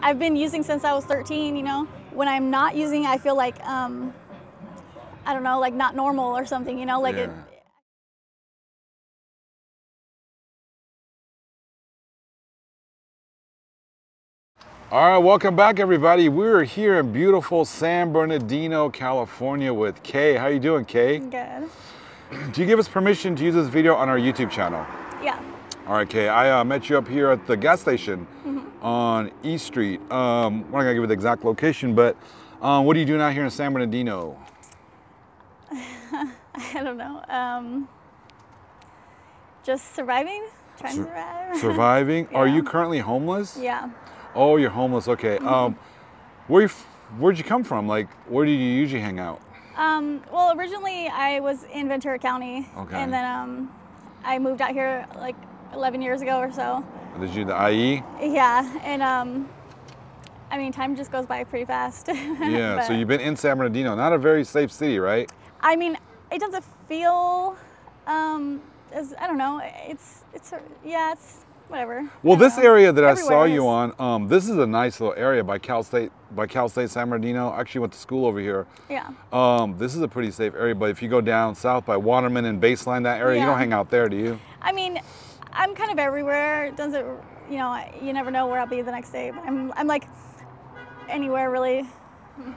I've been using since I was 13, you know. When I'm not using, I feel like, I don't know, like not normal or something, you know, like Yeah. All right, welcome back, everybody. We're here in beautiful San Bernardino, California with Kay. How you doing, Kay? Good. Do you give us permission to use this video on our YouTube channel? Yeah. All right, Kay. I met you up here at the gas station on East Street. We're not gonna give you the exact location, but what are you doing out here in San Bernardino? I don't know. Just surviving, trying to survive. Surviving? Yeah. Are you currently homeless? Yeah. Oh, you're homeless. Okay. Where'd you come from? Like, where do you usually hang out? Well, originally I was in Ventura County, Okay. and then I moved out here like 11 years ago or so. Did you do the IE? Yeah, and I mean, time just goes by pretty fast. Yeah. So you've been in San Bernardino, not a very safe city, right? I mean, it doesn't feel as, I don't know. It's whatever. Well, this area that I Everywhere saw is. you on, this is a nice little area by Cal State San Bernardino. I actually went to school over here. Yeah. This is a pretty safe area, but if you go down south by Waterman and Baseline, that area, you Yeah. don't hang out there, do you? I mean, I'm kind of everywhere. It doesn't, you know, you never know where I'll be the next day. But I'm like anywhere really.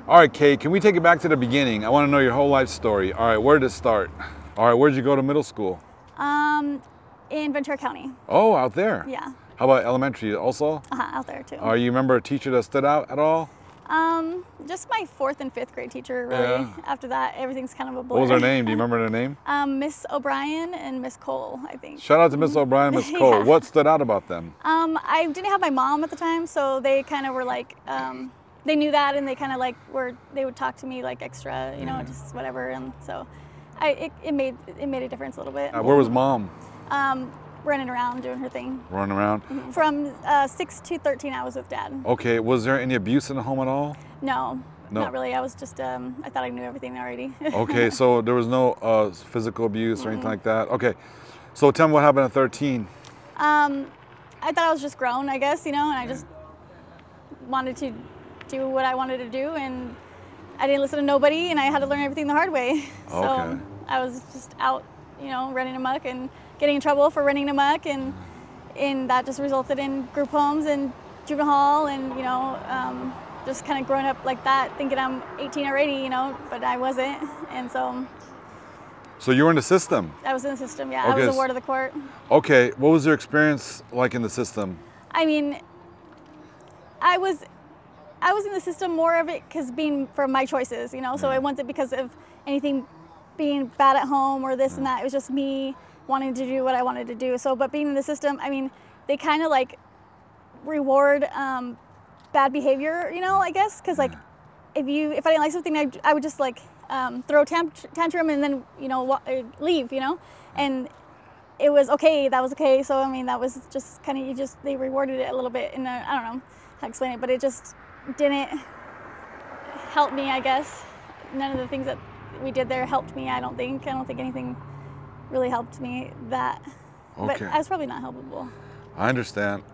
All right, Kay, can we take it back to the beginning? I want to know your whole life story. All right, where did it start? All right, where'd you go to middle school? In Ventura County. Oh, out there. Yeah. How about elementary also? Out there too. You remember a teacher that stood out at all? Just my 4th and 5th grade teacher, really. Yeah. After that, everything's kind of a blur. What was her name? Do you remember her name? Miss O'Brien and Miss Cole, I think. Shout out to Miss O'Brien, Miss Cole. Yeah. What stood out about them? I didn't have my mom at the time, so they kind of were like, they knew that, and they kind of like they would talk to me like extra, you know, just whatever, and so it made a difference a little bit. Where was mom? Running around doing her thing. Running around? From 6 to 13, I was with Dad. Okay, was there any abuse in the home at all? No, No. not really. I was just, I thought I knew everything already. Okay, so there was no physical abuse or anything like that? Okay, so tell me what happened at 13. I thought I was just grown, I guess, you know, and I just wanted to do what I wanted to do, and I didn't listen to nobody, and I had to learn everything the hard way. So Okay. I was just out, you know, running amok and getting in trouble for running amok, and that just resulted in group homes and juvenile hall, and, you know, just kind of growing up like that, thinking I'm 18 already, you know, but I wasn't, and so. So you were in the system? I was in the system, yeah. Okay. I was a ward of the court. Okay, what was your experience like in the system? I mean, I was in the system more of it because being from my choices, you know, so it wasn't because of anything being bad at home or this and that. It was just me wanting to do what I wanted to do. So, but being in the system, I mean, they kind of like reward bad behavior, you know, I guess, because like if I didn't like something, I would just like throw a tantrum and then, you know, leave, you know, and it was okay. That was okay. So I mean, that was just kind of they rewarded it a little bit, and I don't know how to explain it, but it just didn't help me, I guess. None of the things that we did there helped me. I don't think anything really helped me that. Okay. But I was probably not helpable. I understand.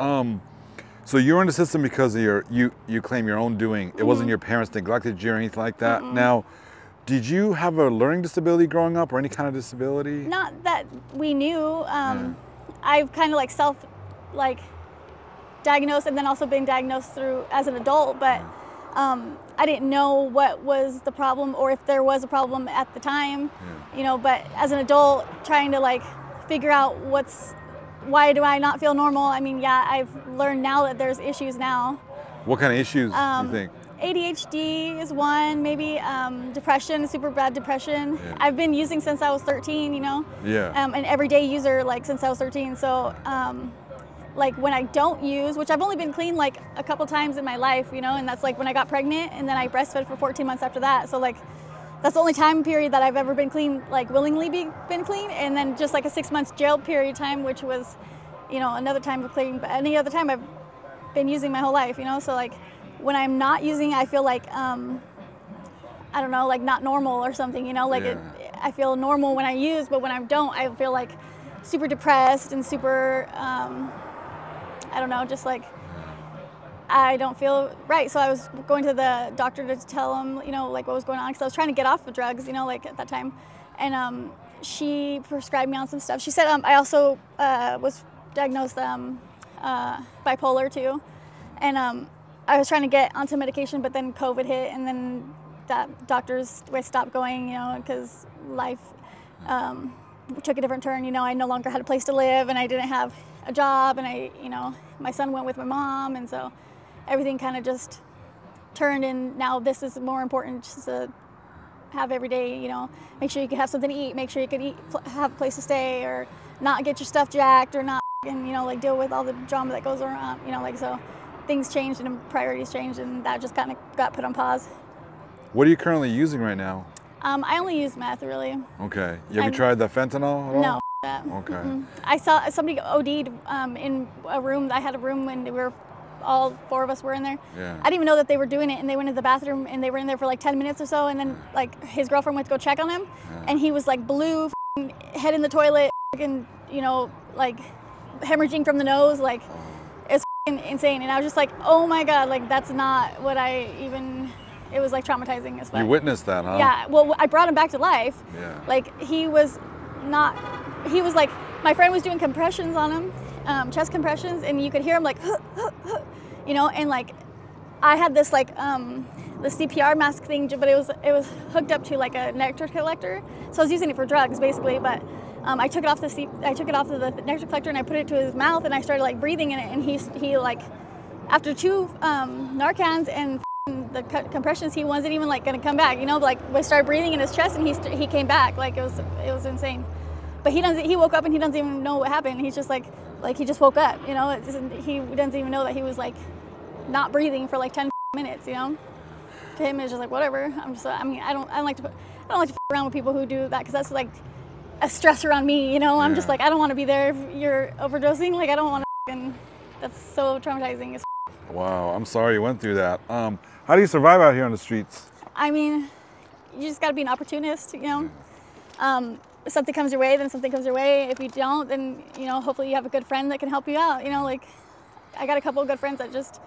So you were in the system because of you claim your own doing. It wasn't your parents neglected you or anything like that. Now, did you have a learning disability growing up or any kind of disability? Not that we knew. I've kind of like diagnosed, and then also been diagnosed through as an adult, but I didn't know what was the problem or if there was a problem at the time, you know, but as an adult trying to like figure out why do I not feel normal? I mean, yeah, I've learned now that there's issues now. What kind of issues do you think? ADHD is one, maybe depression, super bad depression. Yeah. I've been using since I was 13, you know, an everyday user like since I was 13. So like when I don't use, which I've only been clean like a couple times in my life, you know, and that's like when I got pregnant, and then I breastfed for 14 months after that. So like that's the only time period that I've ever been clean, like willingly been clean, and then just like a 6 months jail period time, which was, you know, another time of clean. But any other time I've been using my whole life, you know. So like when I'm not using, I feel like I don't know, like not normal or something, you know. Like I feel normal when I use, but when I don't, I feel like super depressed and super I don't know, just like I don't feel right. So I was going to the doctor to tell him, you know, like what was going on, because I was trying to get off of drugs, you know, like at that time. And she prescribed me on some stuff. She said I also was diagnosed bipolar too. And I was trying to get onto medication, but then COVID hit, and then that doctors stopped going, you know, because life took a different turn. You know, I no longer had a place to live, and I didn't have a job, and you know, my son went with my mom, and so everything kind of just turned, and now this is more important, just to have every day, you know, make sure you can have something to eat, make sure you can have a place to stay, or not get your stuff jacked, or not, and, you know, like deal with all the drama that goes around, you know, like, so things changed and priorities changed, and that just kind of got put on pause. What are you currently using right now? I only use meth, really. Okay. Have you tried the fentanyl at all? No. That. Okay. Mm-mm. I saw somebody OD'd in a room. I had a room when all four of us were in there. Yeah. I didn't even know that they were doing it, and they went to the bathroom, and they were in there for like 10 minutes or so, and then like his girlfriend went to go check on him, and he was like blue, head in the toilet, and, you know, like hemorrhaging from the nose, like it's insane. And I was just like, oh my God, like that's not what it was like traumatizing as fuck. You witnessed that, huh? Yeah, well, I brought him back to life. Yeah. Like he was like, my friend was doing compressions on him, chest compressions, and you could hear him like, huh, huh, huh, you know, and like I had this like the CPR mask thing, but it was hooked up to like a nectar collector, so I was using it for drugs basically. But I took it off the nectar collector, and I put it to his mouth, and I started like breathing in it, and he like, after 2 Narcans and the compressions, he wasn't even like gonna come back, you know, like we started breathing in his chest, and he came back. Like it was insane. But he woke up, and he doesn't even know what happened. He's just like he just woke up, you know. He doesn't even know that he was like not breathing for like 10 minutes, you know. To him, it's just like whatever. I don't like to f around with people who do that, because that's like a stressor on me, you know. I'm just like, I don't want to be there if you're overdosing. Like I don't want to, and that's so traumatizing. Wow, I'm sorry you went through that. How do you survive out here on the streets? I mean, you just got to be an opportunist, you know. If something comes your way, then something comes your way. If you don't, then, you know, hopefully you have a good friend that can help you out. You know, like I got a couple of good friends that just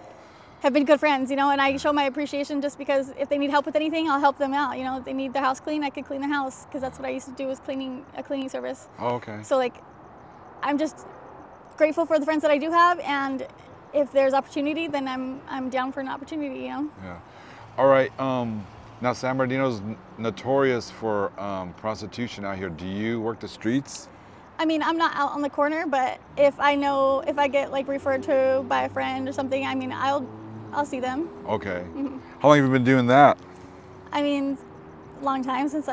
have been good friends, you know, and I show my appreciation just because if they need help with anything, I'll help them out. You know, if they need their house clean, I can clean their house, because that's what I used to do, was a cleaning service. Oh, okay. So like, I'm just grateful for the friends that I do have, and if there's opportunity, then I'm down for an opportunity, you know. Yeah. All right. Now San Bernardino's notorious for prostitution out here. Do you work the streets? I mean, I'm not out on the corner, but if I get like referred to by a friend or something, I mean, I'll see them. Okay. How long have you been doing that? I mean, long time, since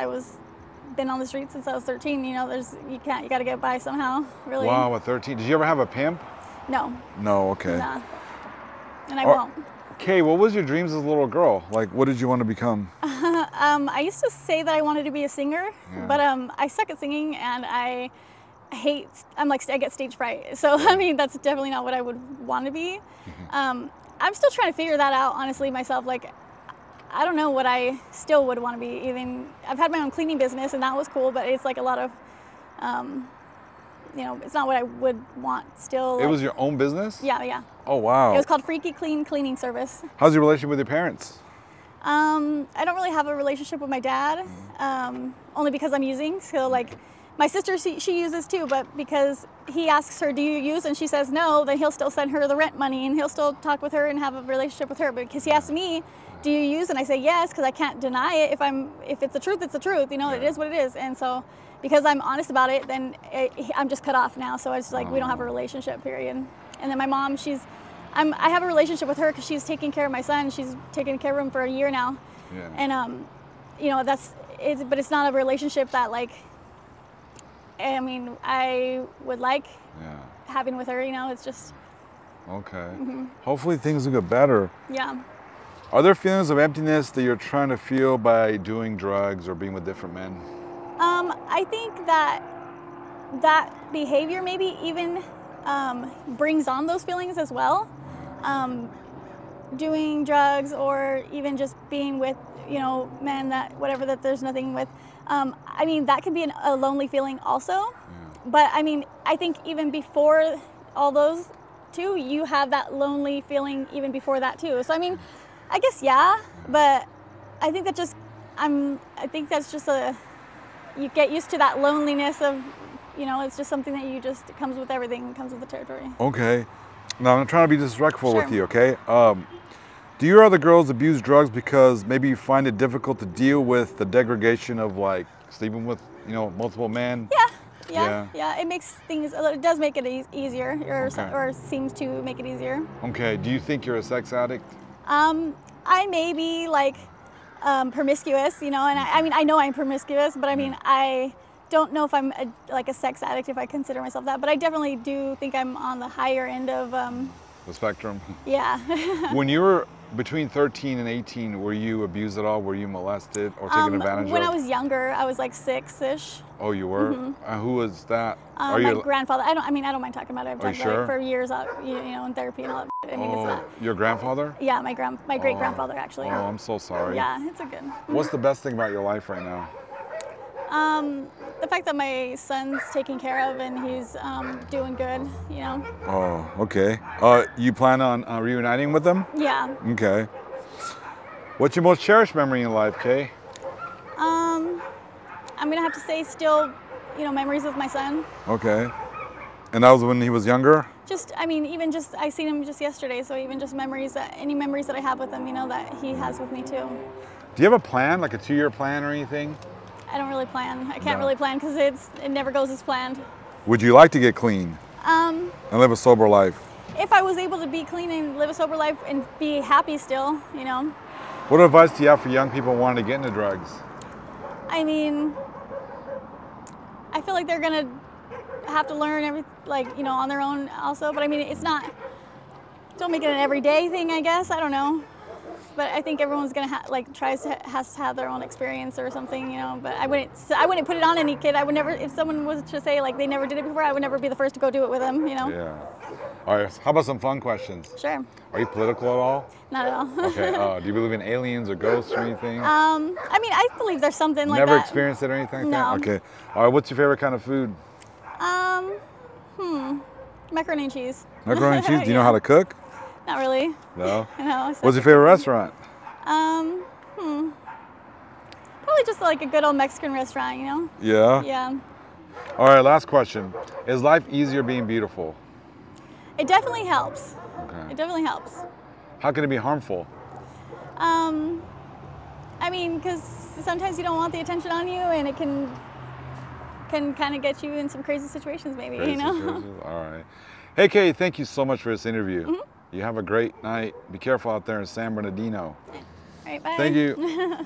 been on the streets since I was 13. You know, you got to get by somehow, really. Wow, at 13. Did you ever have a pimp? No. No, okay. Nah. And I won't. Kay, what was your dreams as a little girl? Like, what did you want to become? I used to say that I wanted to be a singer, but I suck at singing, and I get stage fright. So, I mean, that's definitely not what I would want to be. I'm still trying to figure that out, honestly, myself. Like, I don't know what I still would want to be. Even I've had my own cleaning business, and that was cool, but it's like a lot of, you know, it's not what I would want still. It was your own business? Yeah, yeah. Oh, wow. It was called Freaky Clean Cleaning Service. How's your relationship with your parents? I don't really have a relationship with my dad, only because I'm using. So like, my sister, she uses too, but because he asks her, do you use? And she says no, then he'll still send her the rent money, and he'll still talk with her and have a relationship with her. But because he asks me, do you use? And I say yes, because I can't deny it. If it's the truth, it's the truth. You know, it is what it is. And so because I'm honest about it, then I'm just cut off now. So it's like, we don't have a relationship, period. And then my mom, I have a relationship with her because she's taking care of my son. She's taken care of him for a year now. Yeah. And, you know, but it's not a relationship that, like, I mean, I would like having with her, you know. It's just. Okay. Hopefully things will get better. Yeah. Are there feelings of emptiness that you're trying to feel by doing drugs or being with different men? I think that behavior maybe even brings on those feelings as well. Doing drugs, or even just being with, you know, men that there's nothing with. I mean, that can be a lonely feeling also. But I mean, I think even before all those too, you have that lonely feeling even before that too. So I mean, I guess yeah, but I think that just I think that's just you get used to that loneliness of, you know, it's just something that you just, it comes with everything, it comes with the territory. Okay. Now I'm not trying to be disrespectful Sure. with you, okay? Do your other girls abuse drugs because maybe you find it difficult to deal with the degradation of like sleeping with, you know, multiple men? Yeah. It makes things, it does make it easier, Okay. or seems to make it easier. Okay. Do you think you're a sex addict? I may be like promiscuous, you know, and I mean, I know I'm promiscuous, but I mean, I don't know if I'm like a sex addict if I consider myself that, but I definitely do think I'm on the higher end of The spectrum? yeah. When you were between 13 and 18, were you abused at all? Were you molested or taken advantage of? When I was younger, I was like 6-ish. Oh, you were? Who was that? My grandfather. I don't mind talking about it. I've Are you talked about sure? it for years, you know, in therapy and all that. I mean, it's not. Your grandfather? Yeah, my great grandfather actually. Oh, I'm so sorry. Yeah, it's a good. What's the best thing about your life right now? The fact that my son's taken care of and he's doing good, you know. Oh, okay. You plan on reuniting with them? Yeah. Okay. What's your most cherished memory in life, Kay? I'm gonna have to say still, you know, memories with my son. Okay. And that was when he was younger? Just, I mean, even just, I seen him just yesterday, so even just memories, any memories that I have with him, you know, that he has with me too. Do you have a plan, like a 2-year plan or anything? I don't really plan. I can't really plan because it never goes as planned. Would you like to get clean and live a sober life? If I was able to be clean and live a sober life and be happy still, you know. What advice do you have for young people wanting to get into drugs? I mean, I feel like they're gonna have to learn like, you know, on their own also. But I mean, it's not. Don't make it an everyday thing, I guess. I don't know. But I think everyone's gonna has to have their own experience or something, you know. But I wouldn't put it on any kid. I would never, if someone was to say like they never did it before, I would never be the first to go do it with them, you know. Yeah. All right. How about some fun questions? Sure. Are you political at all? Not at all. Okay. Do you believe in aliens or ghosts or anything? I mean, I believe there's something like that. Never experienced it or anything like that? No. Okay. All right. What's your favorite kind of food? Macaroni and cheese. Macaroni and cheese. Do you know how to cook? Not really. No. No. What's your favorite restaurant? Probably just like a good old Mexican restaurant, you know? Yeah? Yeah. All right, last question. Is life easier being beautiful? It definitely helps. Okay. It definitely helps. How can it be harmful? I mean, because sometimes you don't want the attention on you, and it can kind of get you in some crazy situations maybe, you know? Situations? All right. Hey, Kay, thank you so much for this interview. You have a great night. Be careful out there in San Bernardino. All right, bye. Thank you.